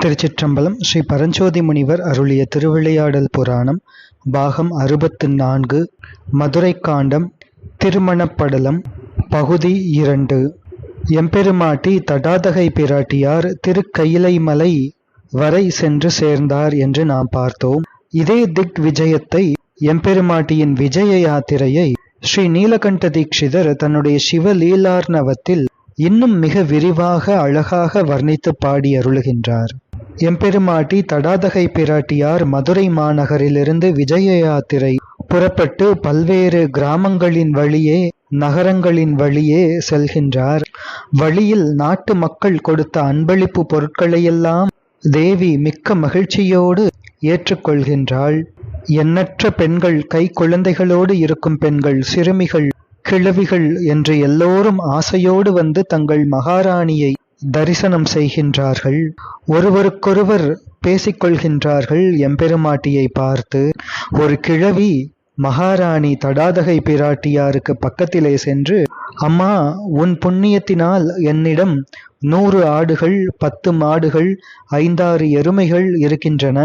திருச்சிற்றம்பலம். ஸ்ரீ பரஞ்சோதி முனிவர் அருளிய திருவிளையாடல் புராணம் பாகம் 64 மதுரை காண்டம் திருமணப்படலம் பகுதி 2. எம்பெருமாட்டி தடாதகை பிராட்டியார் திருக்கயிலைமலை வரை சென்று சேர்ந்தார் என்று நாம் பார்த்தோம். இதே திக் விஜயத்தை எம்பெருமாட்டியின் விஜய யாத்திரையை ஸ்ரீ நீலகண்ட தீட்சிதர் தன்னுடைய சிவலீலார்ணவத்தில் இன்னும் மிக விரிவாக அழகாக வர்ணித்து பாடி அருளுகின்றார். எம்பெருமாட்டி தடாதகை பிராட்டியார் மதுரை மாநகரிலிருந்து விஜய யாத்திரை புறப்பட்டு பல்வேறு கிராமங்களின் வழியே நகரங்களின் வழியே செல்கின்றார். வழியில் நாட்டு மக்கள் கொடுத்த அன்பளிப்பு பொருட்களையெல்லாம் தேவி மிக்க மகிழ்ச்சியோடு ஏற்றுக்கொள்கின்றாள். எண்ணற்ற பெண்கள், கை குழந்தைகளோடு இருக்கும் பெண்கள், சிறுமிகள், கிழவிகள் என்று எல்லோரும் ஆசையோடு வந்து தங்கள் மகாராணியை தரிசனம் செய்கின்றார்கள். ஒருவருக்கொருவர் பேசிக்கொள்கின்றார்கள். எம்பெருமாட்டியை பார்த்து ஒரு கிழவி மகாராணி தடாதகை பிராட்டியாருக்கு பக்கத்திலே சென்று, அம்மா, உன் புண்ணியத்தினால் என்னிடம் 100 ஆடுகள், 10 மாடுகள், 5-6 எருமைகள் இருக்கின்றன.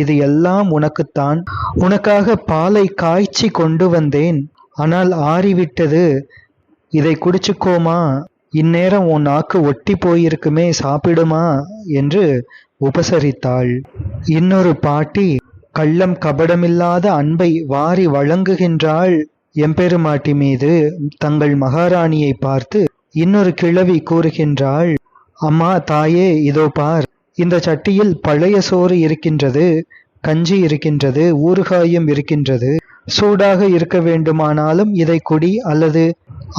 இது எல்லாம் உனக்குத்தான். உனக்காக பாலை காய்ச்சி கொண்டு வந்தேன். ஆனால் ஆறிவிட்டது. இதை குடிச்சுக்கோமா, இந்நேரம் உன் நாக்கு ஒட்டி போயிருக்குமே, சாப்பிடுமா என்று உபசரித்தாள். இன்னொரு பாட்டி கள்ளம் கபடமில்லாத அன்பை வாரி வழங்குகின்றாள் எம்பெருமாட்டி மீது. தங்கள் மகாராணியை பார்த்து இன்னொரு கிழவி கூறுகின்றாள், அம்மா, தாயே, இதோ பார், இந்த சட்டியில் பழைய சோறு இருக்கின்றது, கஞ்சி இருக்கின்றது, ஊறுகாயும் இருக்கின்றது. சூடாக இருக்க வேண்டுமானாலும் இதை குடி, அல்லது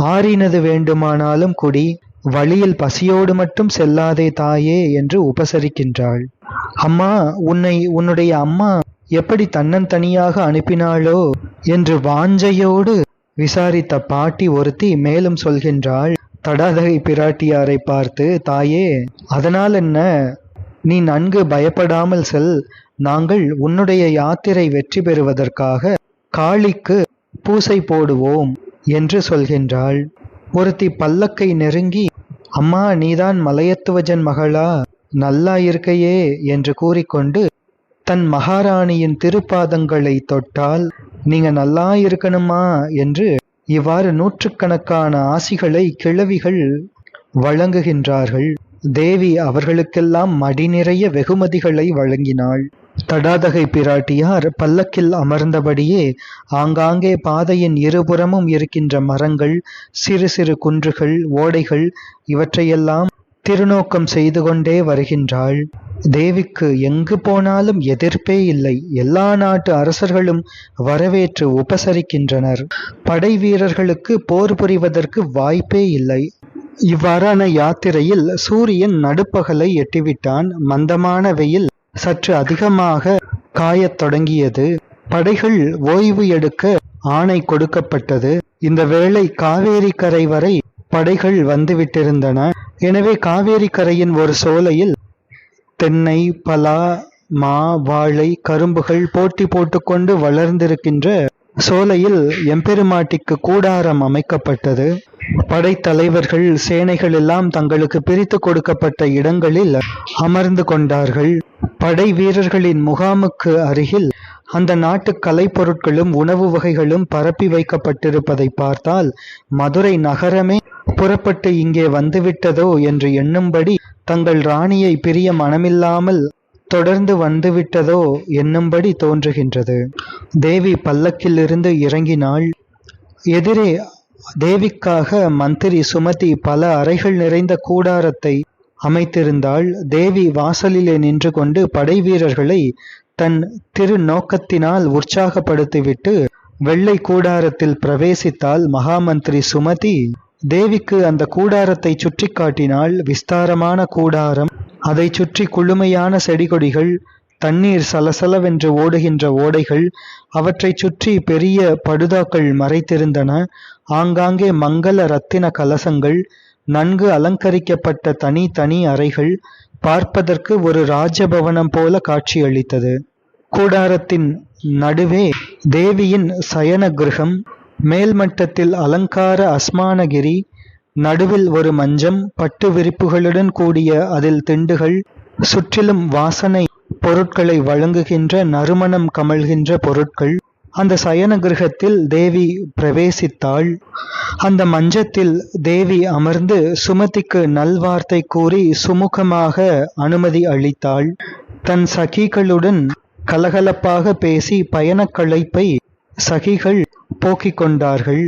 ஆறினது வேண்டுமானாலும் குடி. வழியில் பசியோடு மட்டும் செல்லாதே தாயே என்று உபசரிக்கின்றாள். அம்மா, உன்னுடைய அம்மா எப்படி தன்னந்தனியாக அனுப்பினாளோ என்று வாஞ்சையோடு விசாரித்த பாட்டி ஒருத்தி மேலும் சொல்கின்றாள். தடாதகை பிராட்டியாரை பார்த்து, தாயே, அதனால் என்ன, நீ நன்கு பயப்படாமல் செல். நாங்கள் உன்னுடைய யாத்திரை வெற்றி பெறுவதற்காக காளிக்கு பூசை போடுவோம் என்று சொல்கின்றாள். ஒருத்தி பல்லக்கை நெருங்கி, அம்மா, நீதான் மலையத்துவஜன் மகளா, நல்லா இருக்கையே என்று கூறிக்கொண்டு தன் மகாராணியின் திருப்பாதங்களை தொட்டால், நீங்க நல்லா இருக்கணுமா என்று இவ்வாறு நூற்றுக்கணக்கான ஆசிகளை கிழவிகள் வழங்குகின்றார்கள். தேவி அவர்களுக்கெல்லாம் மடி நிறைய வெகுமதிகளை வழங்கினாள். தடாதகை பிராட்டியார் பல்லக்கில் அமர்ந்தபடியே ஆங்காங்கே பாதையின் இருபுறமும் இருக்கின்ற மரங்கள், சிறு சிறு குன்றுகள், ஓடைகள் இவற்றையெல்லாம் திருநோக்கம் செய்து கொண்டே வருகின்றாள். தேவிக்கு எங்கு போனாலும் எதிர்ப்பே இல்லை. எல்லா நாட்டு அரசர்களும் வரவேற்று உபசரிக்கின்றனர். படை வீரர்களுக்கு போர் புரிவதற்கு வாய்ப்பே இல்லை. இவ்வாறான யாத்திரையில் சூரியன் நடுப்பகலை எட்டிவிட்டான். மந்தமான வெயில் சற்று அதிகமாக காயத் தொடங்கியது. படைகள் ஓய்வு எடுக்க ஆணை கொடுக்கப்பட்டது. இந்த வேளை காவேரி கரை வரை படைகள் வந்துவிட்டிருந்தன. எனவே காவேரி கரையின் ஒரு சோலையில் தென்னை, பலா, மா, வாழை, கரும்புகள் போட்டி போட்டுக்கொண்டு வளர்ந்திருக்கின்ற சோலையில் எம்பெருமாட்டிக்கு கூடாரம் அமைக்கப்பட்டது. படைத்தலைவர்கள், சேனைகள் எல்லாம் தங்களுக்கு பிரித்து கொடுக்கப்பட்ட இடங்களில் அமர்ந்து கொண்டார்கள். படை வீரர்களின் முகாமுக்கு அருகில் அந்த நாட்டு கலைப்பொருட்களும் உணவு வகைகளும் பரப்பி வைக்கப்பட்டிருப்பதை பார்த்தால் மதுரை நகரமே புறப்பட்டு இங்கே வந்துவிட்டதோ என்று எண்ணும்படி, தங்கள் ராணியை பிரிய மனமில்லாமல் தொடர்ந்து வந்துவிட்டதோ என்னும்படி தோன்றுகின்றது. தேவி பல்லக்கிலிருந்து இறங்கினாள். எதிரே தேவிக்காக மந்திரி சுமதி பல அறைகள் நிறைந்த கூடாரத்தை அமைத்திருந்தாள். தேவி வாசலிலே நின்று கொண்டு படை வீரர்களை தன் திரு நோக்கத்தினால் உற்சாகப்படுத்திவிட்டு வெள்ளை கூடாரத்தில் பிரவேசித்தாள். மகாமந்திரி சுமதி தேவிக்கு அந்த கூடாரத்தை சுற்றி காட்டினாள். விஸ்தாரமான கூடாரம், அதை சுற்றி குளுமையான செடிகொடிகள், தண்ணீர் சலசலவென்று ஓடுகின்ற ஓடைகள், அவற்றை சுற்றி பெரிய படுதாக்கள் மறைத்திருந்தன. ஆங்காங்கே மங்கள ரத்தின கலசங்கள், நன்கு அலங்கரிக்கப்பட்ட தனி தனி அறைகள், பார்ப்பதற்கு ஒரு ராஜபவனம் போல காட்சியளித்தது. கூடாரத்தின் நடுவே தேவியின் சயன கிருகம், மேல்மட்டத்தில் அலங்கார அஸ்மானகிரி, நடுவில் ஒரு மஞ்சம், பட்டு விரிப்புகளுடன் கூடிய அதில் திண்டுகள், சுற்றிலும் வாசனை பொருட்களை வழங்குகின்ற நறுமணம் கமழ்கின்ற பொருட்கள். அந்த சயன கிரகத்தில் தேவி பிரவேசித்தாள். அந்த மஞ்சத்தில் தேவி அமர்ந்து சுமதிக்கு நல்வார்த்தை கூறி சுமுகமாக அனுமதி அளித்தாள். தன் சகிகளுடன் கலகலப்பாக பேசி பயணக் களைப்பை சகிகள் போக்கிக் கொண்டார்கள்.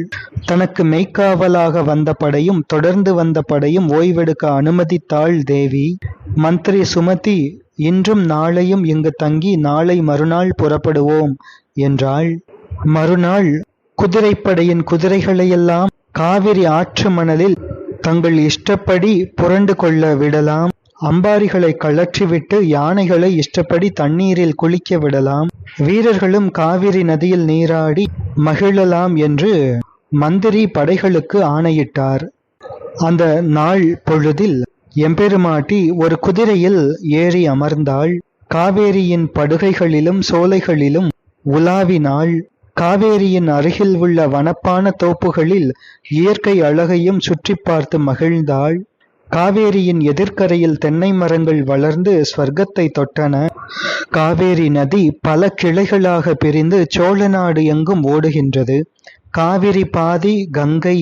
தனக்கு மெய்க்காவலாக வந்த படையும் தொடர்ந்து வந்த படையும் ஓய்வெடுக்க அனுமதித்தாள் தேவி. மந்திரி சுமதி, இன்றும் நாளையும் இங்கு தங்கி நாளை மறுநாள் புறப்படுவோம் என்றாள். மறுநாள் குதிரைப்படையின் குதிரைகளையெல்லாம் காவிரி ஆற்று மணலில் தங்கள் இஷ்டப்படி புரண்டு கொள்ள விடலாம். அம்பாரிகளை கழற்றிவிட்டு யானைகளை இஷ்டப்படி தண்ணீரில் குளிக்க விடலாம். வீரர்களும் காவிரி நதியில் நீராடி மகிழலாம் என்று மந்திரி படைகளுக்கு ஆணையிட்டார். அந்த நாள் பொழுதில் எம்பெருமாட்டி ஒரு குதிரையில் ஏறி அமர்ந்தாள். காவேரியின் படுகைகளிலும் சோலைகளிலும் உலாவினாள். காவேரியின் அருகில் உள்ள வனப்பான தோப்புகளில் இயற்கை அழகையும் சுற்றி பார்த்து மகிழ்ந்தாள். காவேரியின் எதிர்க்கரையில் தென்னை மரங்கள் வளர்ந்து ஸ்வர்க்கத்தை தொட்டன. காவேரி நதி பல கிளைகளாக பிரிந்து சோழ நாடு எங்கும் ஓடுகின்றது. காவிரி பாதி கங்கை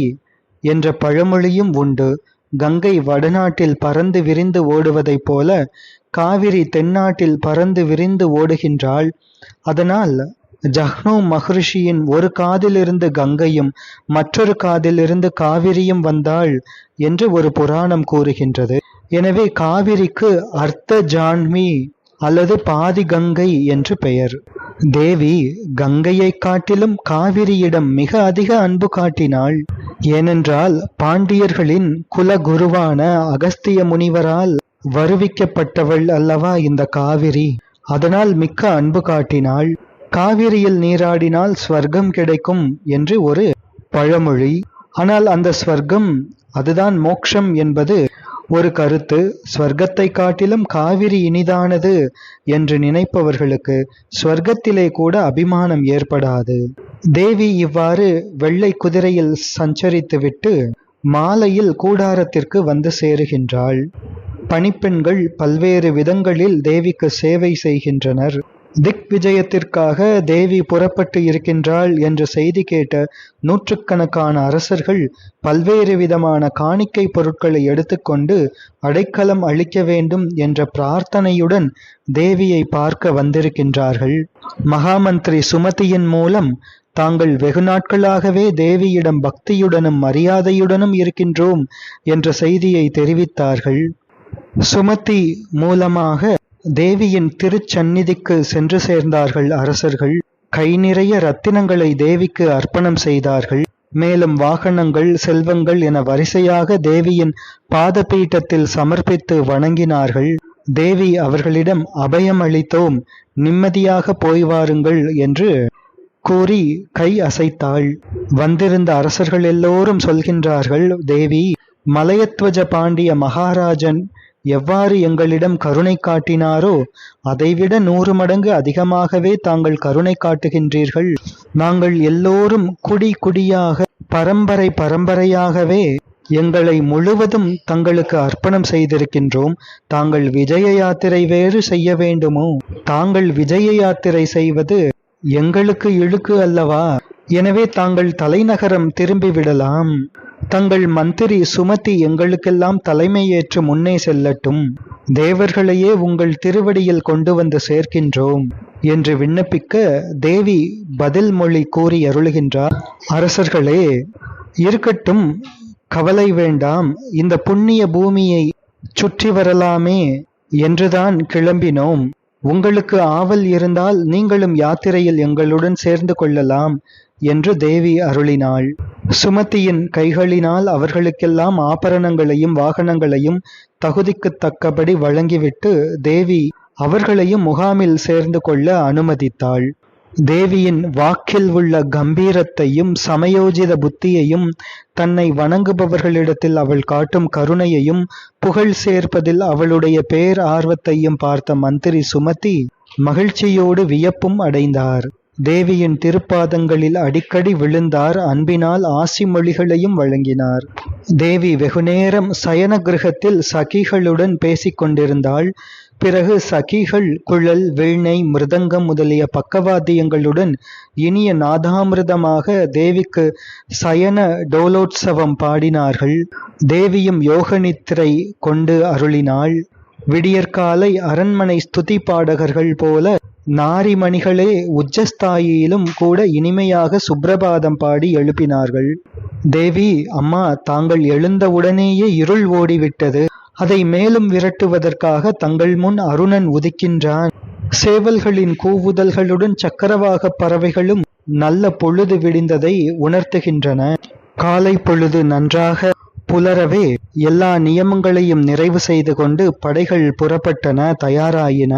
என்ற பழமொழியும் உண்டு. கங்கை வடநாட்டில் பறந்து விரிந்து ஓடுவதைப் போல காவிரி தென்னாட்டில் பறந்து விரிந்து ஓடுகின்றாள். அதனால் ஜஹ்னு மகரிஷியின் ஒரு காதிலிருந்து கங்கையும் மற்றொரு காதிலிருந்து காவிரியும் வந்தாள் என்று ஒரு புராணம் கூறுகின்றது. எனவே காவிரிக்கு அர்த்த ஜான்மி அல்லது பாதி கங்கை என்று பெயர். தேவி கங்கையை காட்டிலும் காவிரியிடம் மிக அதிக அன்பு காட்டினாள். ஏனென்றால் பாண்டியர்களின் குலகுருவான அகஸ்திய முனிவரால் வருவிக்கப்பட்டவள் அல்லவா இந்த காவிரி. அதனால் மிக்க அன்பு காட்டினாள். காவிரியில் நீராடினால் ஸ்வர்க்கம் கிடைக்கும் என்று ஒரு பழமொழி. ஆனால் அந்த ஸ்வர்க்கம், அதுதான் மோக்ஷம் என்பது ஒரு கருத்து. ஸ்வர்க்கத்தை காட்டிலும் காவிரி இனிதானது என்று நினைப்பவர்களுக்கு ஸ்வர்க்கத்திலே கூட அபிமானம் ஏற்படாது. தேவி இவ்வாறு வெள்ளை குதிரையில் சஞ்சரித்துவிட்டு மாலையில் கூடாரத்திற்கு வந்து சேருகின்றாள். பணிப்பெண்கள் பல்வேறு விதங்களில் தேவிக்கு சேவை செய்கின்றனர். திக் விஜயத்திற்காக தேவி புறப்பட்டு இருக்கின்றாள் என்ற செய்தி கேட்ட நூற்றுக்கணக்கான அரசர்கள் பல்வேறு விதமான காணிக்கை பொருட்களை எடுத்துக்கொண்டு அடைக்கலம் அளிக்க வேண்டும் என்ற பிரார்த்தனையுடன் தேவியை பார்க்க வந்திருக்கின்றார்கள். மகாமந்திரி சுமதியின் மூலம் தாங்கள் வெகு நாட்களாகவே தேவியிடம் பக்தியுடனும் மரியாதையுடனும் இருக்கின்றோம் என்ற செய்தியை தெரிவித்தார்கள். சுமதி மூலமாக தேவியின் திருச்சந்நிதிக்கு சென்று சேர்ந்தார்கள் அரசர்கள். கை நிறைய ரத்தினங்களை தேவிக்கு அர்ப்பணம் செய்தார்கள். மேலும் வாகனங்கள், செல்வங்கள் என வரிசையாக தேவியின் பாதபீட்டத்தில் சமர்ப்பித்து வணங்கினார்கள். தேவி அவர்களிடம் அபயம் அளித்தோம், நிம்மதியாக போய் வாருங்கள் என்று கூறி கை அசைத்தாள். வந்திருந்த அரசர்கள் எல்லோரும் சொல்கின்றார்கள், தேவி, மலையத்வஜ பாண்டிய மகாராஜன் எவ்வாறு எங்களிடம் கருணை காட்டினாரோ அதைவிட 100 மடங்கு அதிகமாகவே தாங்கள் கருணை காட்டுகின்றீர்கள். நாங்கள் எல்லோரும் குடி குடியாக பரம்பரையாகவே எங்களை முழுவதும் தங்களுக்கு அர்ப்பணம் செய்திருக்கின்றோம். தாங்கள் விஜய யாத்திரை வேறு செய்ய வேண்டுமோ? தாங்கள் விஜய யாத்திரை செய்வது எங்களுக்கு இழுக்கு அல்லவா? எனவே தாங்கள் தலைநகரம் திரும்பிவிடலாம். தங்கள் மந்திரி சுமதி எங்களுக்கெல்லாம் தலைமை ஏற்று முன்னே செல்லட்டும். தேவர்களையே உங்கள் திருவடியில் கொண்டு வந்து சேர்க்கின்றோம் என்று விண்ணப்பிக்க தேவி பதில் மொழி கூறி அருளுகின்றார். அரசர்களே, இருக்கட்டும், கவலை வேண்டாம். இந்த புண்ணிய பூமியை சுற்றி வரலாமே என்றுதான் கிளம்பினோம். உங்களுக்கு ஆவல் இருந்தால் நீங்களும் யாத்திரையில் எங்களுடன் சேர்ந்து கொள்ளலாம் என்று தேவி அருளினாள். சுமதியின் கைகளினால் அவர்களுக்கெல்லாம் ஆபரணங்களையும் வாகனங்களையும் தகுதிக்கு தக்கபடி வழங்கிவிட்டு தேவி அவர்களையும் முகாமில் சேர்ந்து கொள்ள அனுமதித்தாள். தேவியின் வாக்கில் உள்ள கம்பீரத்தையும் சமயோஜித புத்தியையும் தன்னை வணங்குபவர்களிடத்தில் அவள் காட்டும் கருணையையும் புகழ் சேர்ப்பதில் அவளுடைய பேர் ஆர்வத்தையும் பார்த்த மந்திரி சுமதி மகிழ்ச்சியோடு வியப்பும் அடைந்தார். தேவியின் திருப்பாதங்களில் அடிக்கடி விழுந்தார். அன்பினால் ஆசி மொழிகளையும் வழங்கினார். தேவி வெகுநேரம் சயன கிரகத்தில் சகிகளுடன் பேசிக் கொண்டிருந்தாள். பிறகு சகிகள் குழல், வீணை, மிருதங்கம் முதலிய பக்கவாத்தியங்களுடன் இனிய நாதாமிருதமாக தேவிக்கு சயன டோலோத்சவம் பாடினார்கள். தேவியும் யோகநித்திரை கொண்டு அருளினாள். விடியற்காலை அரண்மனை ஸ்துதி பாடகர்கள் போல நாரிமணிகளே உச்சஸ்தாயிலும் கூட இனிமையாக சுப்ரபாதம் பாடி எழுப்பினார்கள். தேவி, அம்மா, தாங்கள் எழுந்தவுடனேயே இருள் ஓடிவிட்டது. அதை மேலும் விரட்டுவதற்காக தங்கள் முன் அருணன் உதிக்கின்றான். சேவல்களின் கூவுதல்களுடன் சக்கரவாக பறவைகளும் நல்ல பொழுது விடிந்ததை உணர்த்துகின்றன. காலை பொழுது நன்றாக புலரவே எல்லா நியமங்களையும் நிறைவு செய்து கொண்டு படைகள் புறப்பட்டன, தயாராயின.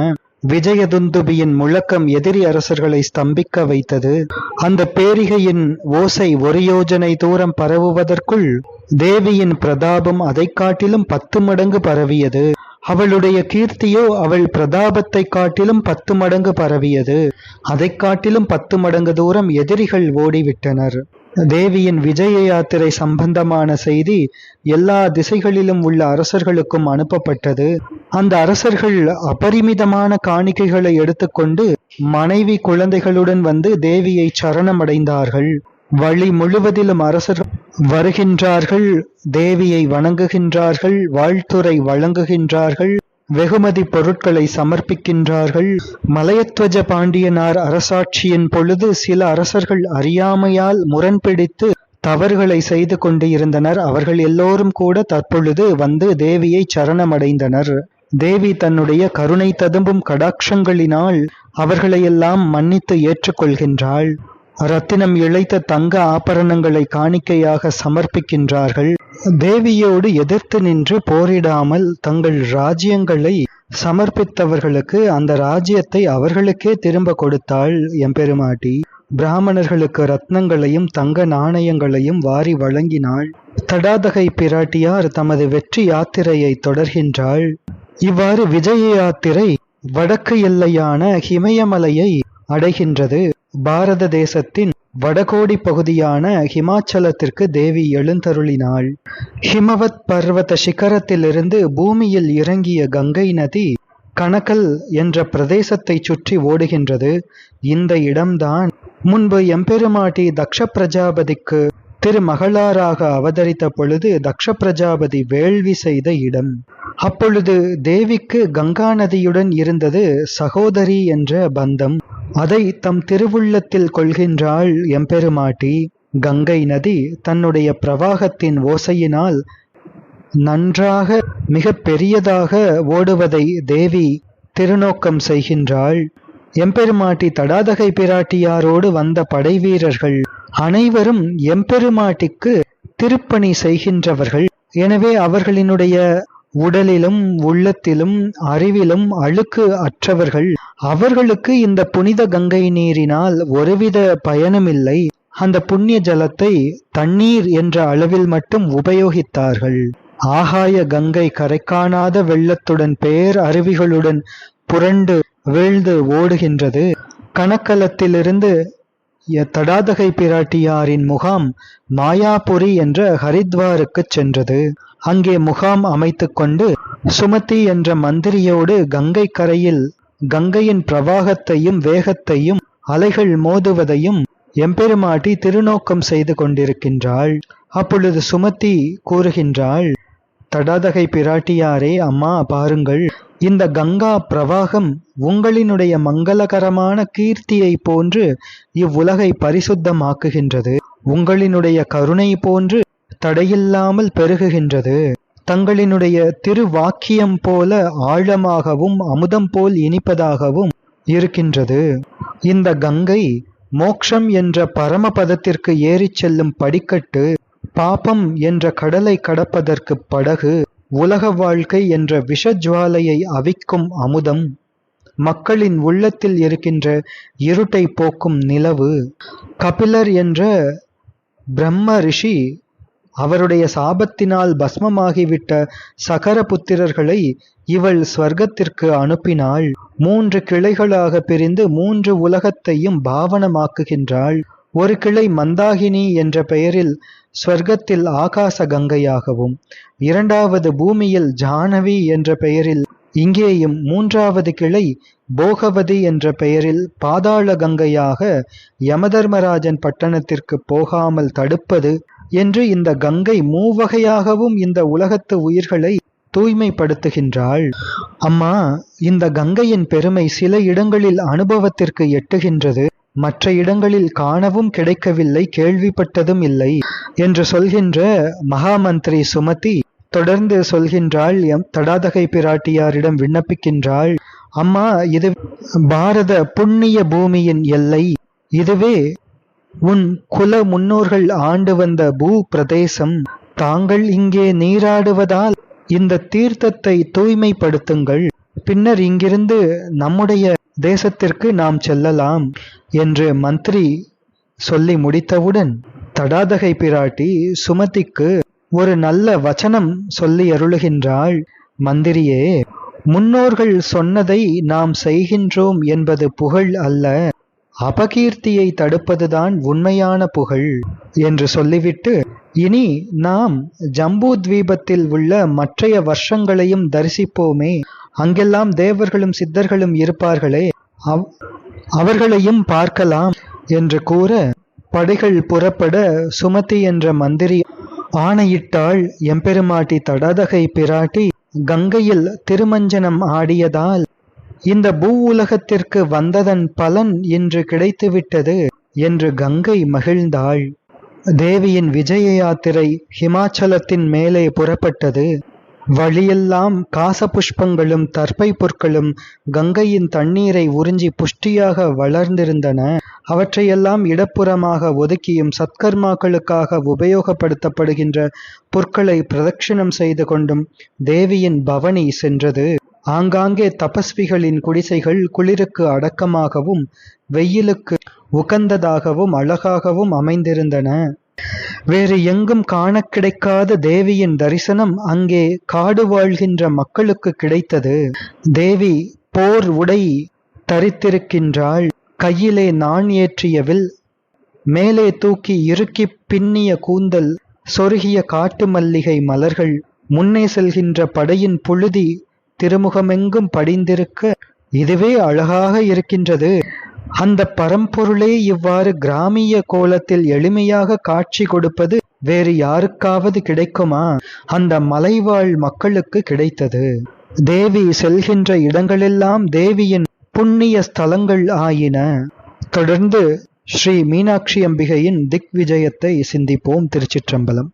விஜயதுந்துபியின் முழக்கம் எதிரி அரசர்களை ஸ்தம்பிக்க வைத்தது. அந்த பேரிகையின் ஓசை ஒரு யோஜனை தூரம் பரவுவதற்குள் தேவியின் பிரதாபம் அதை காட்டிலும் 10 மடங்கு பரவியது. அவளுடைய கீர்த்தியோ அவள் பிரதாபத்தை காட்டிலும் 10 மடங்கு பரவியது. அதை காட்டிலும் 10 மடங்கு தூரம் எதிரிகள் ஓடிவிட்டனர். தேவியின் விஜய யாத்திரை சம்பந்தமான செய்தி எல்லா திசைகளிலும் உள்ள அரசர்களுக்கும் அனுப்பப்பட்டது. அந்த அரசர்கள் அபரிமிதமான காணிக்கைகளை எடுத்துக்கொண்டு மனைவி குழந்தைகளுடன் வந்து தேவியை சரணமடைந்தார்கள். வழி முழுவதிலும் அரசர்கள் வருகின்றார்கள், தேவியை வணங்குகின்றார்கள், வாழ்த்துரை வழங்குகின்றார்கள், வெகுமதி பொருட்களை சமர்ப்பிக்கின்றார்கள். மலையத்வஜ பாண்டியனார் அரசாட்சியின் பொழுது சில அரசர்கள் அறியாமையால் முரண்பிடித்து தவறுகளை செய்து கொண்டு இருந்தனர். அவர்கள் எல்லோரும் கூட தற்பொழுது வந்து தேவியை சரணமடைந்தனர். தேவி தன்னுடைய கருணை ததும்பும் கடாட்சங்களினால் அவர்களையெல்லாம் மன்னித்து ஏற்றுக்கொள்கின்றாள். ரத்தினம் இழைத்த தங்க ஆபரணங்களை காணிக்கையாக சமர்ப்பிக்கின்றார்கள். தேவியோடு எதிர்த்து நின்று போரிடாமல் தங்கள் ராஜ்யங்களை சமர்ப்பித்தவர்களுக்கு அந்த ராஜ்யத்தை அவர்களுக்கே திரும்ப கொடுத்தாள் எம்பெருமாட்டி. பிராமணர்களுக்கு ரத்னங்களையும் தங்க நாணயங்களையும் வாரி வழங்கினாள். தடாதகை பிராட்டியார் தமது வெற்றி யாத்திரையை தொடர்கின்றாள். இவ்வாறு விஜய யாத்திரை வடக்கு எல்லையான ஹிமயமலையை அடைகின்றது. பாரத தேசத்தின் வடகோடி பகுதியான ஹிமாச்சலத்திற்கு தேவி எழுந்தருளினாள். ஹிமவத் பர்வத சிகரத்திலிருந்து பூமியில் இறங்கிய கங்கை நதி கணக்கல் என்ற பிரதேசத்தை சுற்றி ஓடுகின்றது. இந்த இடம்தான் முன்பு எம்பெருமாட்டி தக்ஷ பிரஜாபதிக்கு திருமகளாராக அவதரித்த பொழுது தக்ஷ பிரஜாபதி வேள்வி செய்த இடம். அப்பொழுது தேவிக்கு கங்கா நதியுடன் இருந்தது சகோதரி என்ற பந்தம். அதை தம் திருவுள்ளத்தில் கொள்கின்றாள் எம்பெருமாட்டி. கங்கை நதி தன்னுடைய பிரவாகத்தின் ஓசையினால் நன்றாக மிக பெரியதாக ஓடுவதை தேவி திருநோக்கம் செய்கின்றாள். எம்பெருமாட்டி தடாதகை பிராட்டியாரோடு வந்த படைவீரர்கள் அனைவரும் எம்பெருமாட்டிக்கு திருப்பணி செய்கின்றவர்கள். எனவே அவர்களினுடைய உடலிலும் உள்ளத்திலும் அறிவிலும் அழுக்கு அற்றவர்கள். அவர்களுக்கு இந்த புனித கங்கை நீரினால் ஒருவித பயனுமில்லை. அந்த புண்ணிய ஜலத்தை தண்ணீர் என்ற அளவில் மட்டும் உபயோகித்தார்கள். ஆகாய கங்கை கரைக்காணாத வெள்ளத்துடன் பேர் அருவிகளுடன் புரண்டு வீழ்ந்து ஓடுகின்றது. கணக்கலத்திலிருந்து தடாதகை பிராட்டியாரின் முகாம் மாயாபுரி என்ற ஹரித்வாருக்கு சென்றது. அங்கே முகாம் அமைத்து கொண்டு சுமதி என்ற மந்திரியோடு கங்கை கரையில் கங்கையின் பிரவாகத்தையும் வேகத்தையும் அலைகள் மோதுவதையும் எம்பெருமாட்டி திருநோக்கம் செய்து கொண்டிருக்கின்றாள். அப்பொழுது சுமதி கூறுகின்றாள், தடாதகை பிராட்டியாரே, அம்மா பாருங்கள், இந்த கங்கா பிரவாகம் உங்களினுடைய மங்களகரமான கீர்த்தியை போன்று இவ்வுலகை பரிசுத்தமாக்குகின்றது. உங்களினுடைய கருணை போன்று தடையில்லாமல் பெருகுகின்றது. தங்களினுடைய திருவாக்கியம் போல ஆழமாகவும் அமுதம் போல் இனிப்பதாகவும் இருக்கின்றது. இந்த கங்கை மோக்ஷம் என்ற பரமபதத்திற்கு ஏறிச் செல்லும் படிக்கட்டு, பாபம் என்ற கடலை கடப்பதற்கு படகு, உலக வாழ்க்கை என்ற விஷஜுவாலையை அவிக்கும் அமுதம், மக்களின் உள்ளத்தில் இருக்கின்ற இருட்டை போக்கும் நிலவு. கபிலர் என்ற பிரம்ம ரிஷி அவருடைய சாபத்தினால் பஸ்மமாகிவிட்ட சகர புத்திரர்களை இவள் ஸ்வர்க்கத்திற்கு அனுப்பினாள். 3 கிளைகளாக பிரிந்து 3 உலகத்தையும் பாவனமாக்குகின்றாள். ஒரு கிளை மந்தாகினி என்ற பெயரில் ஸ்வர்க்கத்தில் ஆகாச கங்கையாகவும், 2வது பூமியில் ஜானவி என்ற பெயரில் இங்கேயும் 3வது கிளை போகவதி என்ற பெயரில் பாதாள கங்கையாக யமதர்மராஜன் பட்டணத்திற்கு போகாமல் தடுப்பது என்று இந்த கங்கை மூவகையாகவும் இந்த உலகத்து உயிர்களை தூய்மைப்படுத்துகின்றாள். அம்மா, இந்த கங்கையின் பெருமை சில இடங்களில் அனுபவத்திற்கு எட்டுகின்றது, மற்ற இடங்களில் காணவும் கிடைக்கவில்லை, கேள்விப்பட்டதும் இல்லை என்று சொல்கின்ற மகாமந்திரி சுமதி தொடர்ந்து சொல்கின்றாள். தடாதகை பிராட்டியாரிடம் விண்ணப்பிக்கின்றாள். அம்மா, இது பாரத புண்ணிய பூமியின் எல்லை, இதுவே உன் குல முன்னோர்கள் ஆண்டு வந்த பூ பிரதேசம். தாங்கள் இங்கே நீராடுவதால் இந்த தீர்த்தத்தை தூய்மைப்படுத்துங்கள், பின்னர் இங்கிருந்து நம்முடைய தேசத்திற்கு நாம் செல்லலாம் என்று மந்திரி சொல்லி முடித்தவுடன் தடாதகை பிராட்டி சுமதிக்கு ஒரு நல்ல வச்சனம் சொல்லி அருளுகின்றாள். மந்திரியே, முன்னோர்கள் சொன்னதை நாம் செய்கின்றோம் என்பது புகழ் அல்ல, அபகீர்த்தியை தடுப்பதுதான் உண்மையான புகழ் என்று சொல்லிவிட்டு, இனி நாம் ஜம்பூ தீபத்தில் உள்ள மற்றைய வருஷங்களையும் தரிசிப்போமே, அங்கெல்லாம் தேவர்களும் சித்தர்களும் இருப்பார்களே, அவர்களையும் பார்க்கலாம் என்று கூற படைகள் புறப்பட சுமதி என்ற மந்திரி ஆணையிட்டாள். எம்பெருமாட்டி தடாதகை பிராட்டி கங்கையில் திருமஞ்சனம் ஆடியதால் இந்த பூ உலகத்திற்கு வந்ததன் பலன் இன்று கிடைத்துவிட்டது என்று கங்கை மகிழ்ந்தாள். தேவியின் விஜய யாத்திரை ஹிமாச்சலத்தின் மேலே புறப்பட்டது. வழியெல்லாம் காச புஷ்பங்களும் தர்பை புற்களும் கங்கையின் தண்ணீரை உறிஞ்சி புஷ்டியாக வளர்ந்திருந்தன. அவற்றையெல்லாம் இடப்புறமாக ஒதுக்கியும் சத்கர்மாக்களுக்காக உபயோகப்படுத்தப்படுகின்ற புற்களை பிரதட்சிணம் செய்து கொண்டும் தேவியின் பவனி சென்றது. ஆங்காங்கே தபஸ்விகளின் குடிசைகள் குளிருக்கு அடக்கமாகவும் வெயிலுக்கு உகந்ததாகவும் அழகாகவும் அமைந்திருந்தன. வேறு எங்கும் காண கிடைக்காத தேவியின் தரிசனம் அங்கே காடு வாழ்கின்ற மக்களுக்கு கிடைத்தது. தேவி போர் உடை தரித்திருக்கின்றாள். கையிலே நான் ஏற்றிய வில், மேலே தூக்கி இறுக்கி பின்னிய கூந்தல், சொருகிய காட்டு மல்லிகை மலர்கள், முன்னே செல்கின்ற படையின் புழுதி திருமுகமெங்கும் படிந்திருக்க இதுவே அழகாக இருக்கின்றது. அந்த பரம்பொருளே இவ்வாறு கிராமிய கோலத்தில் எளிமையாக காட்சி கொடுப்பது வேறு யாருக்காவது கிடைக்குமா? அந்த மலைவாழ் மக்களுக்கு கிடைத்தது. தேவி செல்கின்ற இடங்களெல்லாம் தேவியின் புண்ணிய ஸ்தலங்கள் ஆயின. தொடர்ந்து ஸ்ரீ மீனாட்சி அம்பிகையின் திக் விஜயத்தை சிந்திப்போம். திருச்சிற்றம்பலம்.